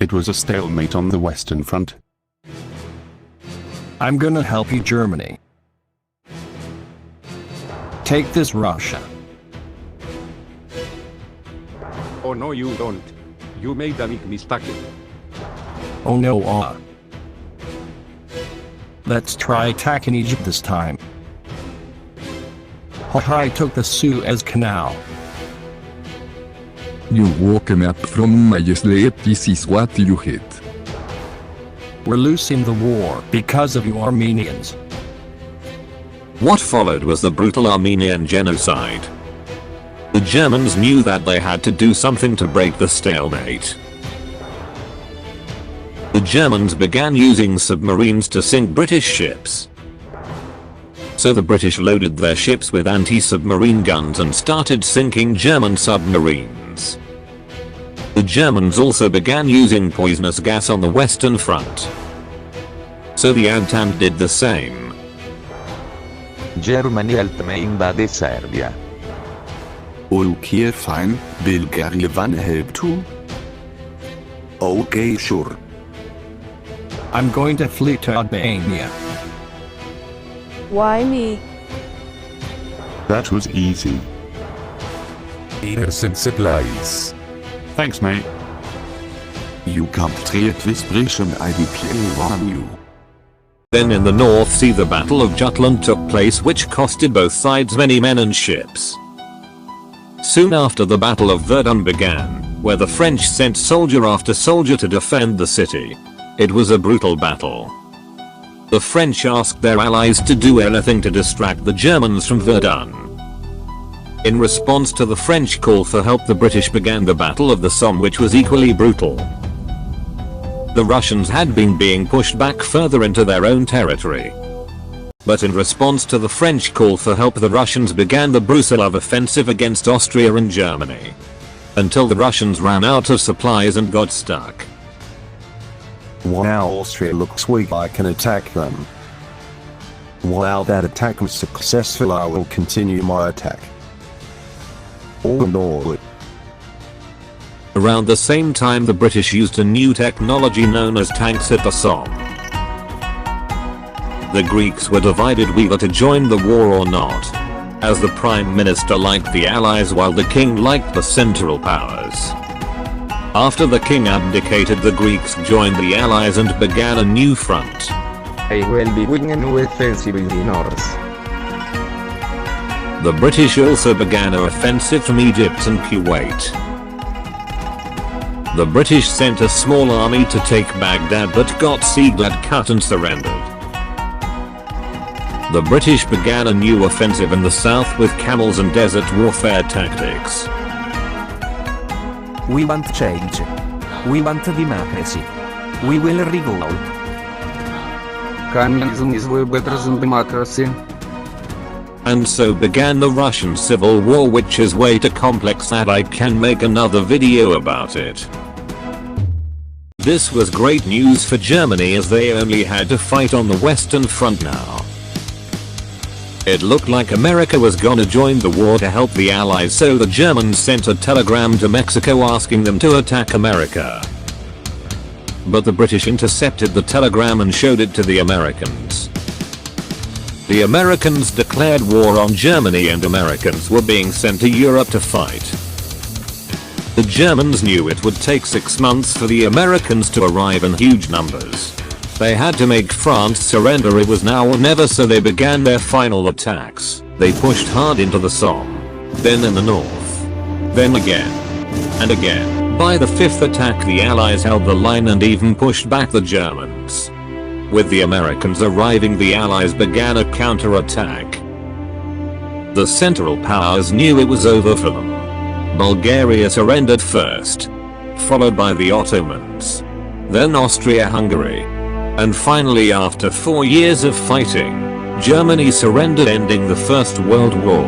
It was a stalemate on the Western Front. I'm gonna help you, Germany. Take this, Russia. Oh no, you don't. You made a big mistake. Oh no, let's try attacking Egypt this time. Haha, I took the Suez Canal. You woke up from my sleep, this is what you hit. We're losing the war because of you Armenians. What followed was the brutal Armenian genocide. The Germans knew that they had to do something to break the stalemate. The Germans began using submarines to sink British ships. So the British loaded their ships with anti-submarine guns and started sinking German submarines. The Germans also began using poisonous gas on the Western Front. So the Entente did the same. Germany helped me invade Serbia. Okay, fine. Bulgaria wanna help too? Okay, sure. I'm going to flee to Albania. Why me? That was easy. Innocent supplies. Thanks, mate. You can't treat this British IDP on you. Then in the North Sea the Battle of Jutland took place, which costed both sides many men and ships. Soon after the Battle of Verdun began, where the French sent soldier after soldier to defend the city. It was a brutal battle. The French asked their allies to do anything to distract the Germans from Verdun. In response to the French call for help, the British began the Battle of the Somme, which was equally brutal. The Russians had been being pushed back further into their own territory. But in response to the French call for help, the Russians began the Brusilov offensive against Austria and Germany. Until the Russians ran out of supplies and got stuck. Wow, Austria looks weak, I can attack them. While that attack was successful, I will continue my attack. Oh no. Around the same time, the British used a new technology known as tanks at the Somme. The Greeks were divided whether to join the war or not, as the Prime Minister liked the Allies while the King liked the Central Powers. After the King abdicated, the Greeks joined the Allies and began a new front. I will be winning a new offensive in the north. The British also began an offensive from Egypt and Kuwait. The British sent a small army to take Baghdad but got Siglet cut and surrendered. The British began a new offensive in the south with camels and desert warfare tactics. We want change. We want democracy. We will revolt. Communism is way better than democracy. And so began the Russian Civil War, which is way too complex that I can make another video about it. This was great news for Germany, as they only had to fight on the Western Front now. It looked like America was gonna join the war to help the Allies, so the Germans sent a telegram to Mexico asking them to attack America. But the British intercepted the telegram and showed it to the Americans. The Americans declared war on Germany and Americans were being sent to Europe to fight. The Germans knew it would take 6 months for the Americans to arrive in huge numbers. They had to make France surrender. It was now or never, so they began their final attacks. They pushed hard into the Somme, then in the north, then again, and again. By the 5th attack, the Allies held the line and even pushed back the Germans. With the Americans arriving, the Allies began a counterattack. The Central Powers knew it was over for them. Bulgaria surrendered first, followed by the Ottomans, then Austria-Hungary, and finally, after 4 years of fighting, Germany surrendered, ending the First World War.